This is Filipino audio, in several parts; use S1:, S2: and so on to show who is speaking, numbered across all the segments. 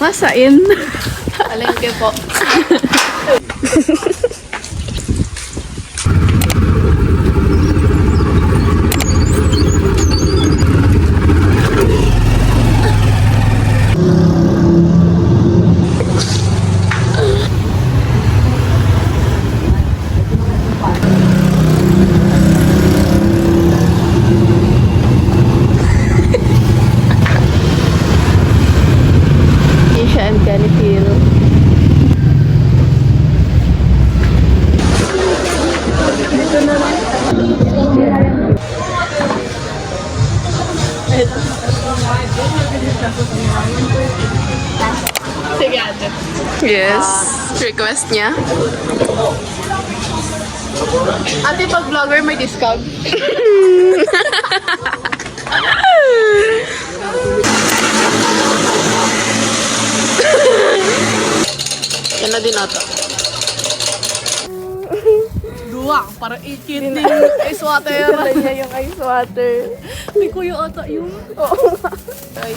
S1: Masain.
S2: Palengke po. Isha and Ganifil. Dito na lang. Sige ate.
S1: Yes. Request niya.
S2: Ate, pag vlogger may discount.
S1: Yan na din ata.
S2: Duwak, parang ikit din ice water.
S1: Dala niya yung ice water.
S2: May kuya ata yung...
S1: Oo. Ay.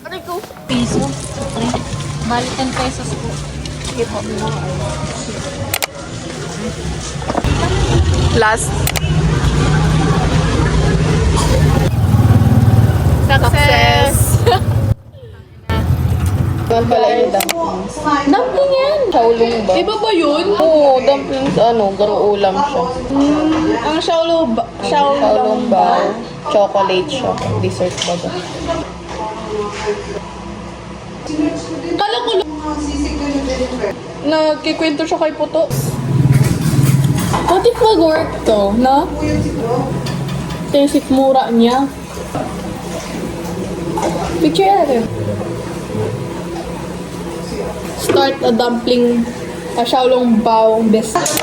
S2: Aray ko.
S3: Piso. Bali 10 pesos po.
S1: Sige po. Last.
S2: Success!
S1: Saan pala yung dumplings?
S2: Dumpling yan!
S1: Shaolong ba?
S2: Iba ba yun?
S1: Oo, dumplings garo ulam siya.
S2: Ang Shaolong
S1: Shaolong bao. Chocolate siya. Dessert ba ba?
S2: Kala ko nagkikwento siya kay Puto. What if mag-work to, no? Tesik mura niya. Picture natin. Start a dumpling, a Shaolong bao business.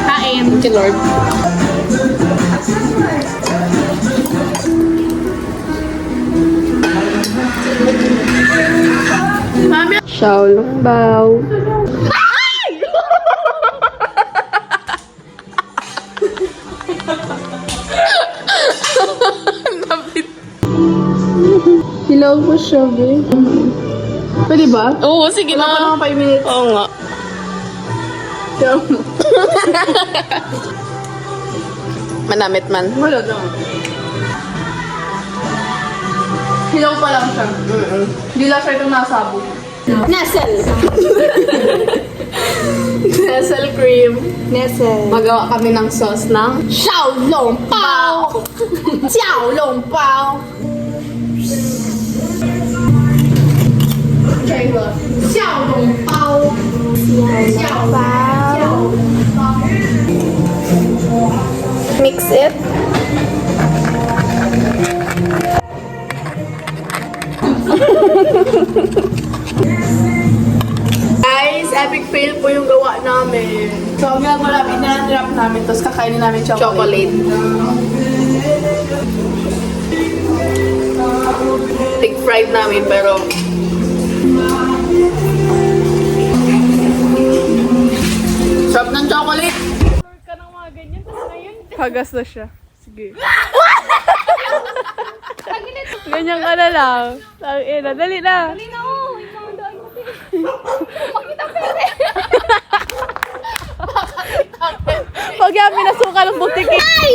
S2: Kain.
S1: Si Lord.
S2: Mami,
S1: Shaolong bao.
S2: hilaw ko siya, be. Pwede ba?
S1: Oo, sige
S2: Wala pa
S1: na.
S2: naman 5 minutes.
S1: Oo nga. Manamit man.
S2: Wala naman. Hilaw pa lang siya. Hindi lang siya itong nasabog. Nestle! Nestle cream.
S3: Nestle.
S2: Magawa kami ng sauce ng Xiaolong Bao! Xiaolong Bao! Try ko. Xiaolong Bao! Xiaolong Bao!
S1: Mix it.
S2: Guys, epic fail po yung gawa namin. So, ang ginagawa namin, na-wrap namin, tapos kakainin namin chocolate.
S1: Pig fried namin pero
S2: Sarap ng chocolate!
S1: hagas na siya. Sige. Ganyan ka na lang. Tangina, dali na.
S3: Dali na, oh. Ikaw ang daan ko.
S1: Pag yan, pinasuka ng butiki.
S3: Ay!